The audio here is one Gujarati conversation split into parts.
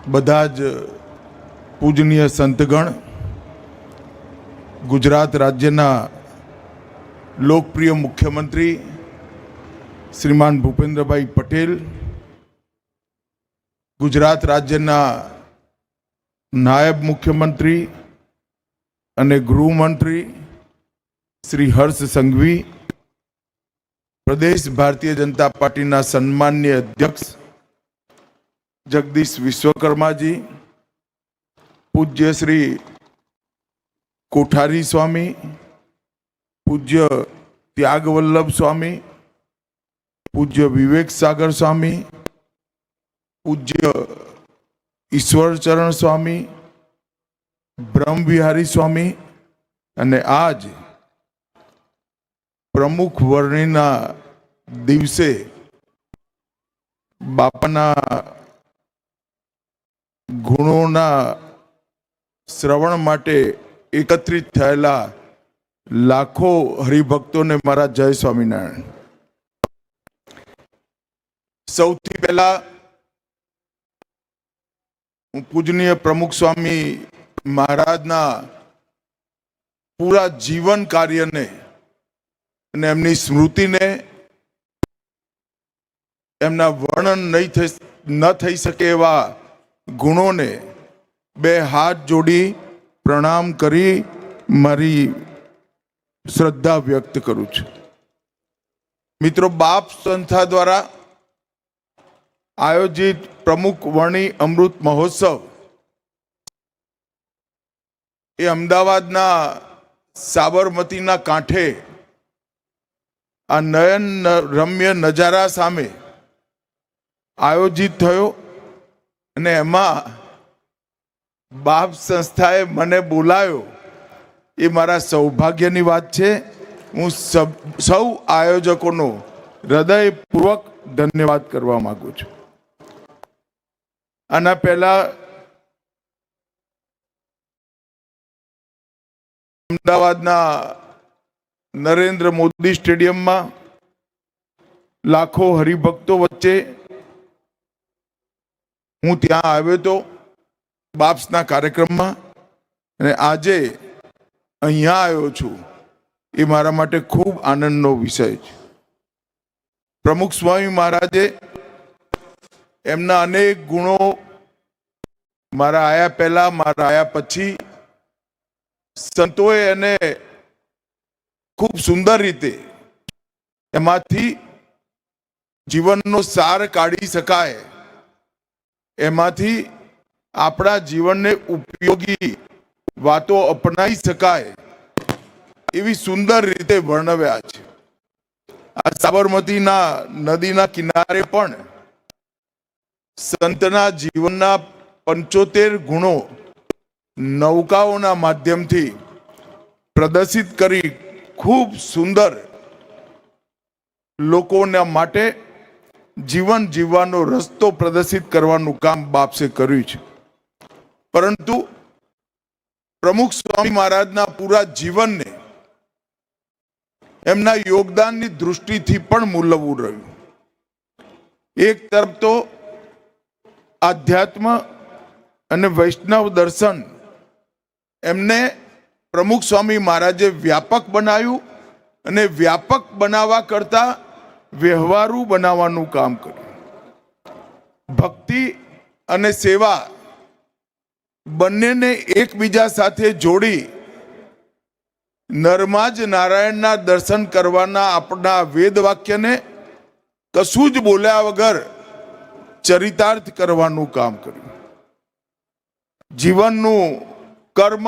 બધા જ પૂજનીય સંતગણ, ગુજરાત રાજ્યના લોકપ્રિય મુખ્યમંત્રી શ્રીમાન ભૂપેન્દ્રભાઈ પટેલ, ગુજરાત રાજ્યના નાયબ મુખ્યમંત્રી અને ગૃહમંત્રી શ્રી હર્ષ સંઘવી, પ્રદેશ ભારતીય જનતા પાર્ટીના સન્માનીય અધ્યક્ષ જગદીશ વિશ્વકર્માજી, પૂજ્ય શ્રી કોઠારી સ્વામી, પૂજ્ય ત્યાગવલ્લભ સ્વામી, પૂજ્ય વિવેક સાગર સ્વામી, પૂજ્ય ઈશ્વરચરણ સ્વામી, બ્રહ્મવિહારી સ્વામી અને આજ પ્રમુખ વર્ણિના દિવસે બાપાના ગુણોના શ્રવણ માટે એકત્રિત થયેલા લાખો હરિભક્તોને મારા જય સ્વામિનારાયણ। સૌથી પહેલા હું પૂજનીય પ્રમુખ સ્વામી મહારાજના પૂરા જીવન કાર્યને અને એમની સ્મૃતિને, એમના વર્ણન ન થઈ શકે એવા ગુણોને બે હાથ જોડી પ્રણામ કરી મારી શ્રદ્ધા વ્યક્ત કરું છું। મિત્રો, બાપ સંસ્થા દ્વારા આયોજિત પ્રમુખ વર્ણી અમૃત મહોત્સવ એ અમદાવાદના સાબરમતીના કાંઠે આ નયન રમ્ય નજારા સામે આયોજિત થયો અને એમાં બાપ સંસ્થાએ મને બોલાયો એ મારા સૌભાગ્યની વાત છે। હું સૌ આયોજકોનો હૃદયપૂર્વક ધન્યવાદ કરવા માંગુ છું। આના પહેલા અમદાવાદના નરેન્દ્ર મોદી સ્ટેડિયમમાં લાખો હરિભક્તો વચ્ચે હું ત્યાં આવ્યો હતો બાપ્સના કાર્યક્રમમાં, અને આજે અહીંયા આવ્યો છું એ મારા માટે ખૂબ આનંદનો વિષય છે। પ્રમુખ સ્વામી મહારાજે એમના અનેક ગુણો મારા આયા પહેલા, મારા આયા પછી સંતોએ એને ખૂબ સુંદર રીતે એમાંથી જીવનનો સાર કાઢી શકાય, એમાંથી આપણા જીવનને ઉપયોગી વાતો અપનાવી શકાય એવી સુંદર રીતે વર્ણવ્યા છે। આ સાબરમતીના નદીના કિનારે પણ સંતના જીવનના 75 ગુણો નૌકાઓના માધ્યમથી પ્રદર્શિત કરી ખૂબ સુંદર લોકોના માટે જીવન જીવવાનો રસ્તો પ્રદર્શિત કરવાનું કામ બાપસે કર્યું છે। પરંતુ પ્રમુખ સ્વામી મહારાજના પૂરા જીવનને એમના યોગદાનની દૃષ્ટિથી પણ મૂલવવું રહ્યું। એક તરફ તો આધ્યાત્મ અને વૈષ્ણવ દર્શન એમને પ્રમુખ સ્વામી મહારાજે વ્યાપક બનાવ્યું અને વ્યાપક બનાવવા કરતા વ્યવહારુ બનાવવાનું કામ કર્યું। ભક્તિ અને સેવા બંનેને એકબીજા સાથે જોડી નરમાં જ નારાયણના દર્શન કરવાના આપણા વેદ વાક્યને કશું જ બોલ્યા વગર ચરિતાર્થ કરવાનું કામ કર્યું। જીવનનું કર્મ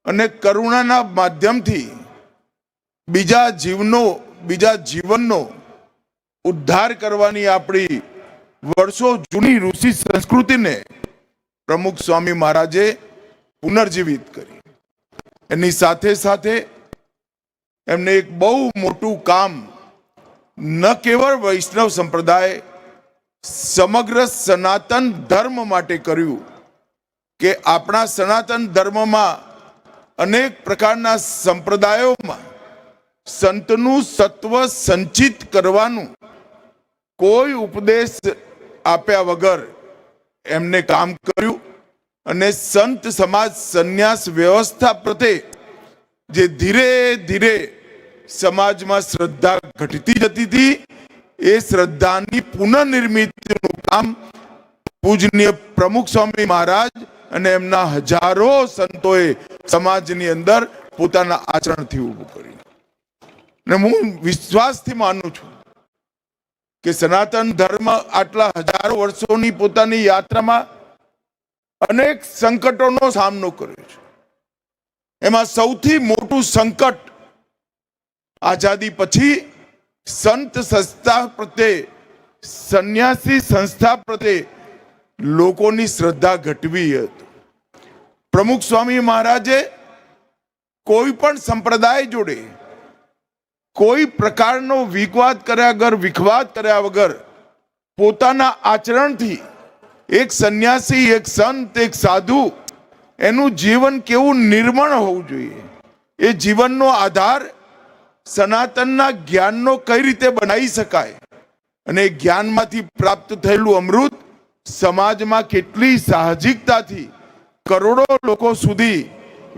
અને કરુણાના માધ્યમથી બીજા જીવનનો ઉદ્ધાર કરવાની આપણી વર્ષો જૂની ઋષિ સંસ્કૃતિને પ્રમુખ સ્વામી મહારાજે પુનર્જીવિત કરી। એની સાથે સાથે એમને એક બહુ મોટું કામ ન કેવળ વૈષ્ણવ સંપ્રદાય, સમગ્ર સનાતન ધર્મ માટે કર્યું કે આપણા સનાતન ધર્મમાં અનેક પ્રકારના સંપ્રદાયોમાં સંતનું સત્વ સંચિત કરવાનું કોઈ ઉપદેશ આપ્યા વગર એમને કામ કર્યું અને સંત સમાજ સંન્યાસ વ્યવસ્થા પ્રત્યે જે ધીરે ધીરે સમાજમાં શ્રદ્ધા ઘટતી જતી હતી, એ શ્રદ્ધાની પુનઃનિર્મિતિનું કામ પૂજનીય પ્રમુખ સ્વામી મહારાજ અને એમના હજારો સંતોએ સમાજની અંદર પોતાના આચરણથી ઊભું કર્યું. અને હું વિશ્વાસથી માનું છું કે સનાતન ધર્મ આટલા હજારો વર્ષોની પોતાની યાત્રામાં અનેક સંકટોનો સામનો કર્યો છે. એમાં સૌથી મોટું સંકટ આઝાદી પછી સંત સંસ્થા પ્રત્યે, સંન્યાસી સંસ્થા પ્રત્યે લોકોની શ્રદ્ધા ઘટવી હતી. પ્રમુખ સ્વામી મહારાજે કોઈ પણ સંપ્રદાય જોડે કોઈ પ્રકારનો વિખવાદ કર્યા વગર પોતાના આચરણથી એક સંન્યાસી, એક સંત, એક સાધુ એનું જીવન કેવું નિર્મળ હોવું જોઈએ, એ જીવનનો આધાર સનાતનના જ્ઞાનનો કઈ રીતે બનાવી શકાય અને જ્ઞાનમાંથી પ્રાપ્ત થયેલું અમૃત સમાજમાં કેટલી સાહજિકતાથી કરોડો લોકો સુધી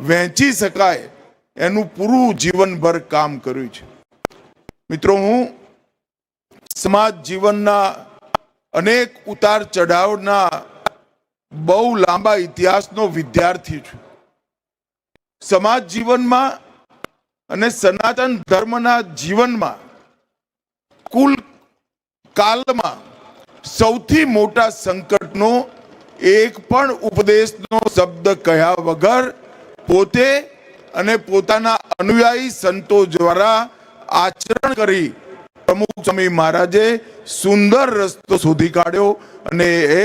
વહેંચી શકાય એનું પૂરું જીવનભર કામ કર્યું છે. મિત્રો, હું સમાજ જીવનના અનેક ઉતાર ચઢાવના બહુ લાંબા ઇતિહાસનો વિદ્યાર્થી છું. સમાજ જીવનમાં અને સનાતન ધર્મના જીવનમાં કુલ કાલમાં સૌથી મોટા સંકટનો એક પણ ઉપદેશનો શબ્દ કહ્યા વગર પોતે અને પોતાના અનુયાયી સંતો દ્વારા આચરણ કરી પ્રમુખ સ્વામી મહારાજે સુંદર રસ્તો શોધી કાઢ્યો અને એ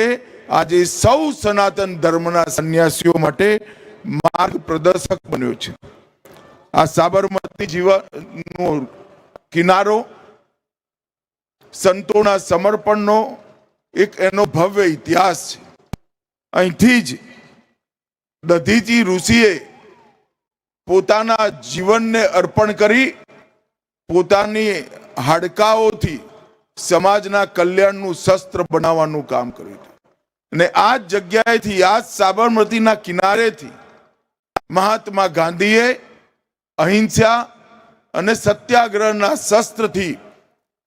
આજે સૌ સનાતન ધર્મના સંન્યાસીઓ માટે માર્ગ પ્રદર્શક બન્યો છે. આ સાબરમતી જીવનનો કિનારો સંતોના સમર્પણનો એક એનો ભવ્ય ઇતિહાસ છે. અહીંથી જ દધીચી ઋષિએ પોતાના જીવનને અર્પણ કરી પોતાની હાડકાઓથી સમાજના કલ્યાણનું શસ્ત્ર બનાવવાનું કામ કર્યું. અને આ જ જગ્યાએથી, આ સાબરમતીના કિનારેથી મહાત્મા ગાંધીએ અહિંસા અને સત્યાગ્રહના શસ્ત્રથી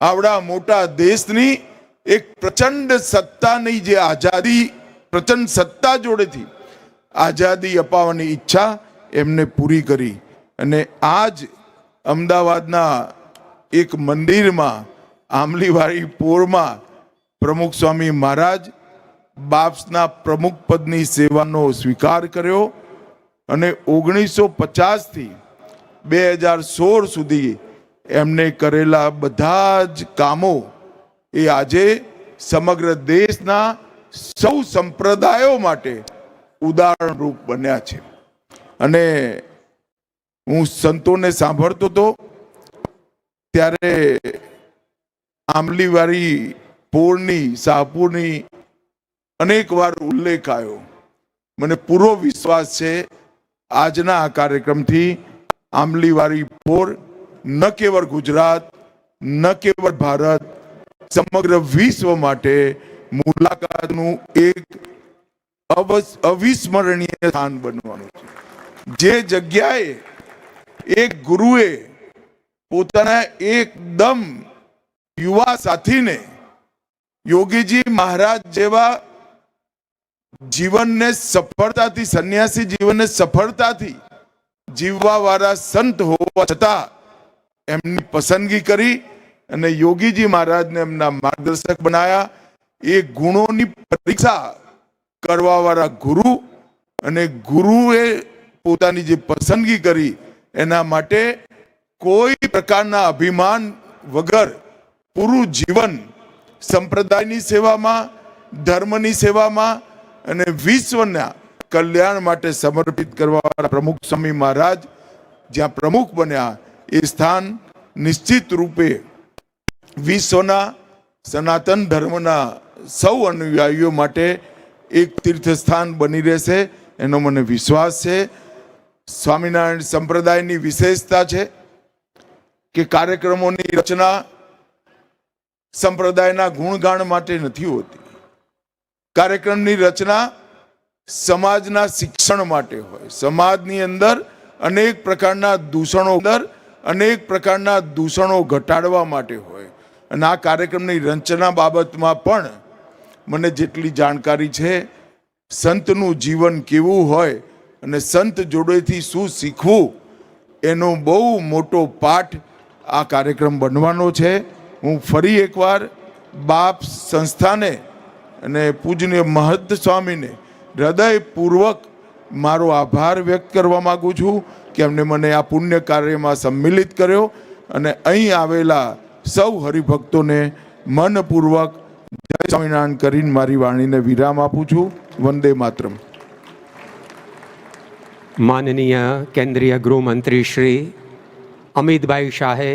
આવડા મોટા દેશની એક પ્રચંડ સત્તાની જે આઝાદી, પ્રચંડ સત્તા જોડેથી આઝાદી અપાવવાની ઈચ્છા એમને પૂરી કરી. અને આજ અમદાવાદના એક મંદિરમાં, આંબલીવાળી પોરમાં પ્રમુખ સ્વામી મહારાજ બાપ્સના પ્રમુખ પદની સેવાનો સ્વીકાર કર્યો અને 1950થી 2016 સુધી એમને કરેલા બધા જ કામો એ આજે સમગ્ર દેશના સૌ સંપ્રદાયો માટે ઉદાહરણ રૂપ બન્યા છે. અને હું સંતોને સાંભળતો હતો ત્યારે આંબલીવાળી પોળની, શાહપુરની અનેક વાર ઉલ્લેખ આવ્યો. મને પૂરો વિશ્વાસ છે આજના આ કાર્યક્રમથી આંબલીવાળી પોર ન કેવળ ગુજરાત, ન કેવળ ભારત, સમગ્ર વિશ્વ માટે મુલાકાતનું એક અવિસ્મરણીય સ્થાન બનવાનું છે. જે જગ્યાએ એક ગુરુએ પોતાના એકદમ યુવા સાથીને યોગીજી મહારાજ જેવા જીવનને સફળતાથી, સંન્યાસી જીવનને સફળતાથી જીવવા વાળા સંત હોવા છતાં એમની પસંદગી કરી અને યોગીજી મહારાજને એમના માર્ગદર્શક બનાયા. એ ગુણોની પરીક્ષા કરવા વાળા ગુરુ અને ગુરુએ પોતાની જે પસંદગી કરી એના માટે કોઈ પ્રકારના અભિમાન વગર પૂરું જીવન સંપ્રદાયની સેવામાં, ધર્મની સેવામાં અને વિશ્વના કલ્યાણ માટે સમર્પિત કરવા પ્રમુખ સ્વામી મહારાજ જ્યાં પ્રમુખ બન્યા, એ સ્થાન નિશ્ચિત રૂપે વિશ્વના સનાતન ધર્મના સૌ અનુયાયીઓ માટે એક તીર્થ સ્થાન બની રહેશે એનો મને વિશ્વાસ છે. સ્વામિનારાયણ સંપ્રદાયની વિશેષતા છે કે કાર્યક્રમોની રચના સંપ્રદાયના ગુણગાન માટે નથી હોતી, કાર્યક્રમની રચના સમાજના શિક્ષણ માટે હોય, સમાજની અંદર અનેક પ્રકારના દૂષણો ઘટાડવા માટે હોય. અને આ કાર્યક્રમની રચના બાબતમાં પણ મને જેટલી જાણકારી છે, સંતનું જીવન કેવું હોય અને સંત જોડેથી શું શીખવું એનો બહુ મોટો પાઠ આ કાર્યક્રમ બનવાનો છે. હું ફરી એકવાર બાપ સંસ્થાને અને પૂજનીય મહંત સ્વામીને હૃદયપૂર્વક મારો આભાર વ્યક્ત કરવા માગું છું કે એમને મને આ પુણ્ય કાર્યમાં સંમિલિત કર્યો. અને અહીં આવેલા સૌ હરિભક્તોને મનપૂર્વક જય સ્વામિનારાયણ કરીને મારી વાણીને વિરામ આપું છું. વંદે માતરમ. માનનીય કેન્દ્રીય ગૃહમંત્રી શ્રી અમિતભાઈ શાહે